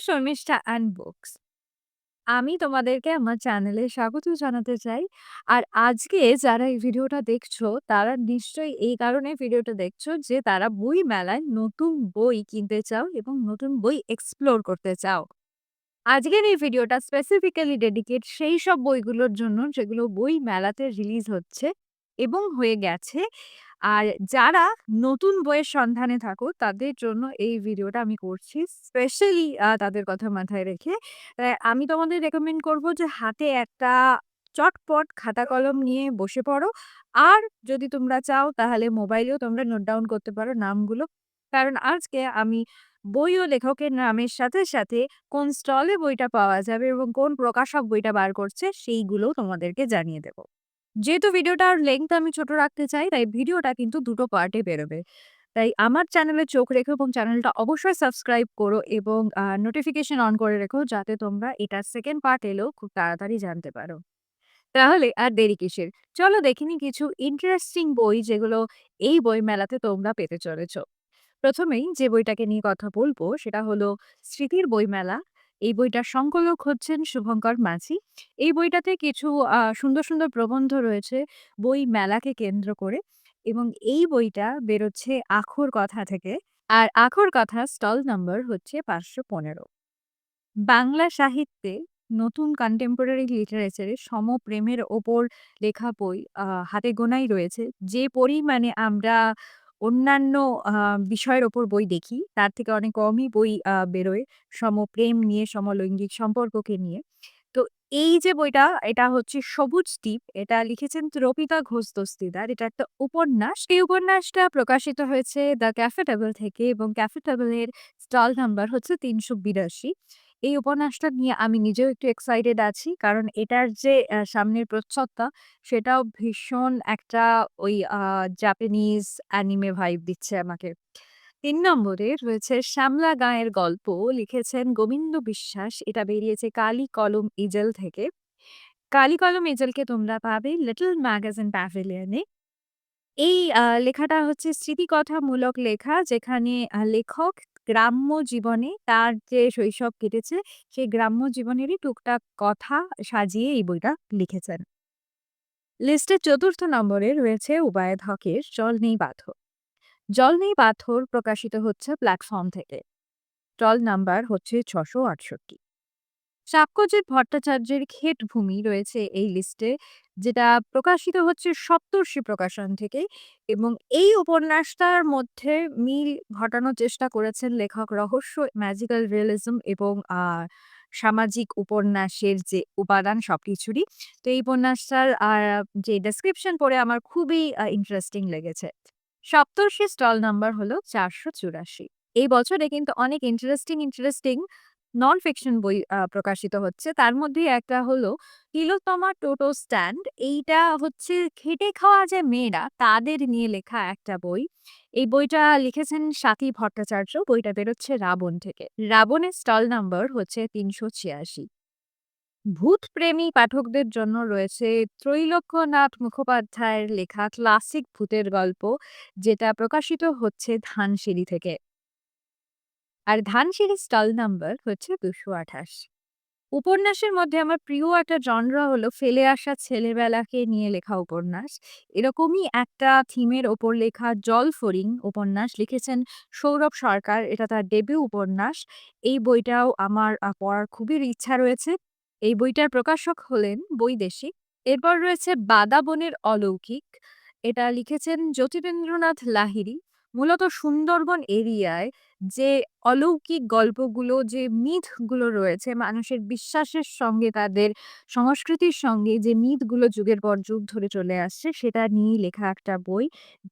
Sharmistha and books. আমি তোমাদেরকে আমার চ্যানেলে স্বাগত জানাতে চাই। আর আজকে যারা এই ভিডিওটা দেখছো, তারা নিশ্চয়ই এই কারণে ভিডিওটা দেখছো যে তারা বই মেলায় নতুন বই কিনতে চাও এবং নতুন বই এক্সপ্লোর করতে চাও। আজকের এই ভিডিওটা স্পেসিফিক্যালি ডেডিকেট সেই সব বইগুলোর জন্য যেগুলো বই মেলাতে রিলিজ হচ্ছে এবং হয়ে গেছে। আর যারা নতুন বইয়ের সন্ধানে থাকো তাদের জন্য এই ভিডিওটা আমি করছি স্পেশালি তাদের কথা মাথায় রেখে। আমি তোমাদের রেকমেন্ড করব যে হাতে একটা চটপট খাতা কলম নিয়ে বসে পড়ো। আর যদি তোমরা চাও তাহলে মোবাইলেও তোমরা নোট ডাউন করতে পারো নামগুলো। কারণ আজকে আমি বই ও লেখকের নামের সাথে সাথে কোন স্টলে বইটা পাওয়া যাবে এবং কোন প্রকাশক বইটা বার করছে সেইগুলোও তোমাদেরকে জানিয়ে দেব। যেহেতু ভিডিওটার লেংথ আমি ছোট রাখতে চাই, তাই ভিডিওটা কিন্তু দুটো পার্টে বেরোবে। তাই আমার চ্যানেলে চোখ রেখো এবং চ্যানেলটা অবশ্যই সাবস্ক্রাইব করো এবং নোটিফিকেশন অন করে রেখো যাতে তোমরা এটার সেকেন্ড পার্ট এলেও খুব তাড়াতাড়ি জানতে পারো। তাহলে আর দেরি কিসের? চলো দেখে নিই কিছু ইন্টারেস্টিং বই যেগুলো এই বই মেলাতে তোমরা পেতে চলেছ। প্রথমেই যে বইটাকে নিয়ে কথা বলবো সেটা হলো স্মৃতির বইমেলা। এই বইটার সংকলক হচ্ছেন শুভঙ্কর মাঝি। এই বইটাতে কিছু সুন্দর সুন্দর প্রবন্ধ রয়েছে বই মেলাকে কেন্দ্র করে এবং এই বইটা বেরোচ্ছে আখর কথা থেকে। আর আখর কথা স্টল নাম্বার হচ্ছে 515। বাংলা সাহিত্যে নতুন কন্টেম্পোরারি লিটারেচারে সমপ্রেমের ওপর লেখা বই হাতে গোনাই রয়েছে। যে পরিমাণে আমরা অন্যান্য আ বিষয়ের ওপর বই দেখি, তার থেকে অনেক কমই বই বেরোয় সমপ্রেম নিয়ে, সমলৈঙ্গিক সম্পর্ককে নিয়ে। তো এই যে বইটা, এটা হচ্ছে 'সবুজ দ্বীপ'। এটা লিখেছেন ত্রপিতা ঘোষ দস্তিদার। এটা একটা উপন্যাস। এই উপন্যাসটা প্রকাশিত হয়েছে দ্য ক্যাফে টেবল থেকে এবং ক্যাফে টেবলের স্টল নাম্বার হচ্ছে ৩৮২। এই উপন্যাসটা নিয়ে আমি নিজেও একটু এক্সাইটেড আছি। কারণ এটার যে সামনের প্রচ্ছদটা, সেটাও ভীষণ একটা ওই জাপানিজ অ্যানিমে ভাইব দিচ্ছে আমাকে। ৩ নম্বরে রয়েছে 'শ্যামলা গাঁয়ের গল্প', লিখেছেন গোবিন্দ বিশ্বাস। এটা বেরিয়েছে কালি কলম ইজেল থেকে। কালি কলম ইজেলকে তোমরা পাবে লিটল ম্যাগাজিন প্যাভিলিয়নে। এই লেখাটা হচ্ছে স্মৃতিকথামূলক লেখা যেখানে লেখক গ্রাম্য জীবনে তার যে শৈশব কেটেছে, সেই গ্রাম্য জীবনেরই টুকটাক কথা সাজিয়ে এই বইটা লিখেছেন। লিস্টের ৪র্থ নম্বরে রয়েছে উবায়েত হকের 'জল নেই পাথর'। 'জল নেই পাথর' প্রকাশিত হচ্ছে প্ল্যাটফর্ম থেকে। স্টল নাম্বার হচ্ছে ৬৬৮। সাক্ষ্যজিৎ ভট্টাচার্যের 'ক্ষেতভূমি' রয়েছে এই লিস্টে, যেটা প্রকাশিত হচ্ছে সপ্তর্ষি প্রকাশন থেকে এবং এই উপন্যাসটার মধ্যে মিল ঘটানোর চেষ্টা করেছেন লেখক রহস্য, ম্যাজিক্যাল রিয়ালিজম এবং সামাজিক উপন্যাসের যে উপাদান সবকিছুরই। তো এই উপন্যাসটার যে ডেসক্রিপশন পড়ে আমার খুবই ইন্টারেস্টিং লেগেছে। সপ্তর্ষি স্টল নাম্বার হলো ৪৮৪। এই বছরে কিন্তু অনেক ইন্টারেস্টিং নন ফিকশন বই প্রকাশিত হচ্ছে। তার মধ্যেই একটা হলো 'তিলোত্তমা টোটো স্ট্যান্ড'। এইটা হচ্ছে খেটে খাওয়া যে মেয়েরা, তাদের নিয়ে লেখা একটা বই। এই বইটা লিখেছেন স্বাতী ভট্টাচার্য। বইটা বেরোচ্ছে রাবণ থেকে। রাবণের স্টল নাম্বার হচ্ছে ৩৮৬। ভূতপ্রেমী পাঠকদের জন্য রয়েছে ত্রৈলোক্যনাথ মুখোপাধ্যায়ের লেখা ক্লাসিক ভূতের গল্প, যেটা প্রকাশিত হচ্ছে ধানসিঁড়ি থেকে। আর ধানসিঁড়ির স্টল নাম্বার হচ্ছে ২২৮। উপন্যাসের মধ্যে আমার প্রিয় একটা জনরা হলো ফেলে আসা ছেলেবেলাকে নিয়ে লেখা উপন্যাস। এরকমই একটা থিমের ওপর লেখা 'জলফড়িং' উপন্যাস লিখেছেন সৌরভ সরকার। এটা তার ডেবিউ উপন্যাস। এই বইটাও আমার পড়ার খুবই ইচ্ছা রয়েছে। এই বইটার প্রকাশক হলেন বৈদেশিক। এরপর রয়েছে 'বাদাবনের অলৌকিক'। এটা লিখেছেন জ্যোতিরিন্দ্রনাথ লাহিড়ী। মূলত সুন্দরবন এরিয়ায় যে অলৌকিক গল্পগুলো, যে মিথগুলো রয়েছে, মানুষের বিশ্বাসের সঙ্গে, তাদের সংস্কৃতির সঙ্গে যে মিথগুলো যুগের পর যুগ ধরে চলে আসছে, সেটা নিয়েই লেখা একটা বই।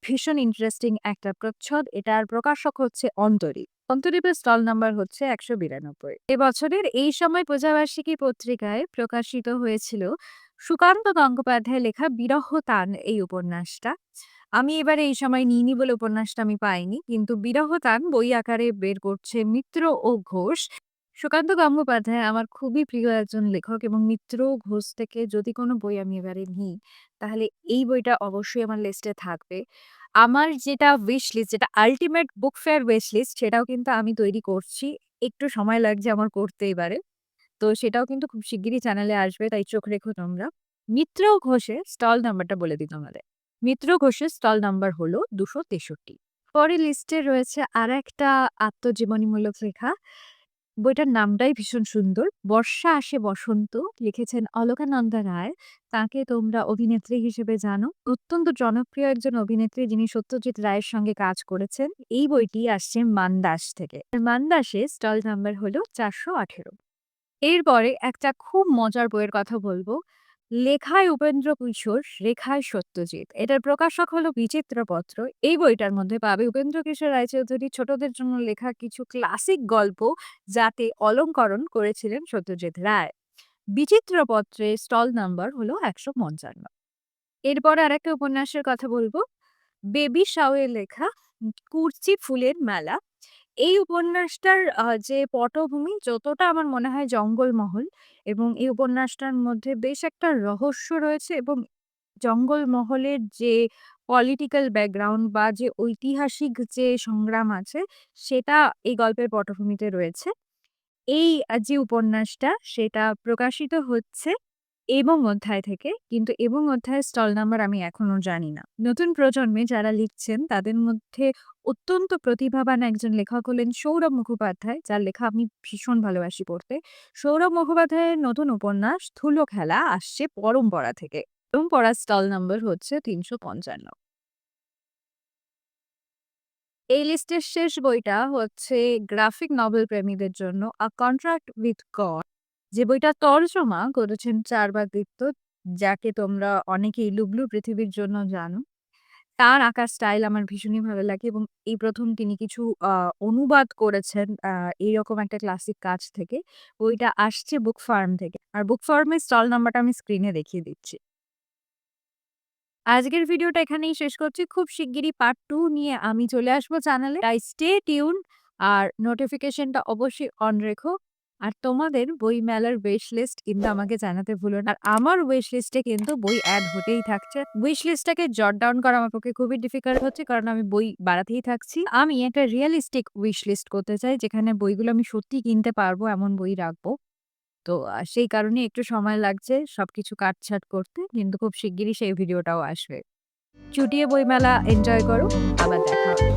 ভীষণ ইন্টারেস্টিং একটা প্রচ্ছদ। এটার প্রকাশক হচ্ছে অন্তরীপ। অন্তরীপের স্টল নাম্বার হচ্ছে ১৯২। এবছরের এই সময় প্রজাবার্ষিকী পত্রিকায় প্রকাশিত হয়েছিল সুকান্ত গঙ্গোপাধ্যায়ের লেখা 'বিরহ টান' এই উপন্যাসটা। আমি এবারে এই সময় নিইনি বলে উপন্যাসটা আমি পাইনি। কিন্তু 'বিরহ টান' বই আকারে বের করছে মিত্র ও ঘোষ। সুকান্ত গঙ্গোপাধ্যায় আমার খুবই প্রিয় একজন লেখক এবং মিত্র ও ঘোষ থেকে যদি কোনো বই আমি এবারে নিই, তাহলে এই বইটা অবশ্যই আমার লিস্টে থাকবে। আমার যেটা উইশ লিস্ট, যেটা ultimate book fair wish list, সেটাও কিন্তু আমি তৈরি করছি। একটু সময় লাগছে আমার করতে এবারে। তো সেটাও কিন্তু খুব শিগগিরই চ্যানেলে আসবে, তাই চোখ রেখো তোমরা। মিত্র ঘোষের স্টল নাম্বারটা বলে দিই তোমাদের। মিত্র ঘোষের স্টল নাম্বার হলো ২৬৩। পরের লিস্টে রয়েছে আরেকটা আত্মজীবনীমূলক লেখা। বইটার নামটাই ভীষণ সুন্দর। 'বর্ষা আসে বসন্ত' লিখেছেন অলকানন্দা রায়। তাকে তোমরা অভিনেত্রী হিসেবে জানো। অত্যন্ত জনপ্রিয় একজন অভিনেত্রী যিনি সত্যজিৎ রায়ের সঙ্গে কাজ করেছেন। এই বইটি আসছে মানদাস থেকে। মানদাসে স্টল নাম্বার হলো ৪১৮। এরপরে একটা খুব মজার বইয়ের কথা বলবো। লেখায় উপেন্দ্র কিশোর, রেখায় সত্যজিৎ। এটার প্রকাশক হলো বিচিত্রপত্র। এই বইটার মধ্যে পাবে উপেন্দ্র কিশোর রায়চৌধুরী ছোটদের জন্য লেখা কিছু ক্লাসিক গল্প, যাতে অলংকরণ করেছিলেন সত্যজিৎ রায়। বিচিত্রপত্রের স্টল নাম্বার হলো ১৫৫। এরপরে আরেকটা উপন্যাসের কথা বলবো। বেবি শাও-এর লেখা 'কুরচি ফুলের মেলা'। এই উপন্যাসটার যে পটভূমি যতটা আমার মনে হয় জঙ্গলমহল, এবং এই উপন্যাসটার মধ্যে বেশ একটা রহস্য রয়েছে, এবং জঙ্গলমহলের যে পলিটিক্যাল ব্যাকগ্রাউন্ড বা যে ঐতিহাসিক যে সংগ্রাম আছে, সেটা এই গল্পের পটভূমিতে রয়েছে। এই যে উপন্যাসটা সেটা প্রকাশিত হচ্ছে এবং অধ্যায় থেকে। কিন্তু এবং অধ্যায়ের স্টল নাম্বার আমি এখনো জানি না। নতুন প্রজন্মে যারা লিখছেন তাদের মধ্যে অত্যন্ত প্রতিভাবান একজন লেখক হলেন সৌরভ মুখোপাধ্যায়, যার লেখা আমি ভীষণ ভালোবাসি পড়তে। সৌরভ মুখোপাধ্যায়ের নতুন উপন্যাস 'ধুলো খেলা' আসছে পরম্পরা থেকে। পরম্পরার স্টল নাম্বার হচ্ছে ৩৫৫। এই লিস্টের শেষ বইটা হচ্ছে গ্রাফিক নভেল প্রেমীদের জন্য 'আ কন্ট্রাক্ট উইথ গড', যে বইটা তর্জমা করেছেন চারুবাদিত্য, যাকে তোমরা অনেকেই 'লুবলু পৃথিবীর' জন্য জানো। তার আঁকার স্টাইল আমার ভীষণই ভালো লাগে, এবং এই ১ম তিনি কিছু অনুবাদ করেছেন এইরকম একটা ক্লাসিক কাজ থেকে। বইটা আসছে বুক ফার্ম থেকে। আর বুক ফার্মের স্টল নাম্বারটা আমি স্ক্রিনে দেখিয়ে দিচ্ছি। আজকের ভিডিওটা এখানেই শেষ করছি। খুব শিগগিরই পার্ট 2 নিয়ে আমি চলে আসবো চ্যানেলে। তাই স্টে টিউন, আর নোটিফিকেশনটা অবশ্যই অন রেখো। আর তোমাদের বই মেলার উইশ লিস্ট কিন্তু আমাকে জানাতে ভুলো না। আর আমার উইশ লিস্টে কিন্তু বই এড হতেই থাকছে। উইশ লিস্টটাকে জট ডাউন করা আমার পক্ষে খুবই ডিফিকাল্ট হচ্ছে, কারণ আমি বই বাড়াতেই থাকছি। আমি একটা রিয়ালিস্টিক উইশ লিস্ট করতে চাই, যেখানে বইগুলো আমি সত্যিই কিনতে পারবো এমন বই রাখবো। তো সেই কারণে একটু সময় লাগছে সবকিছু কাটছাঁট করতে। কিন্তু খুব শিগগিরই সেই ভিডিওটাও আসবে। চুটিয়ে বইমেলা এনজয় করো। আবার দেখা হবে।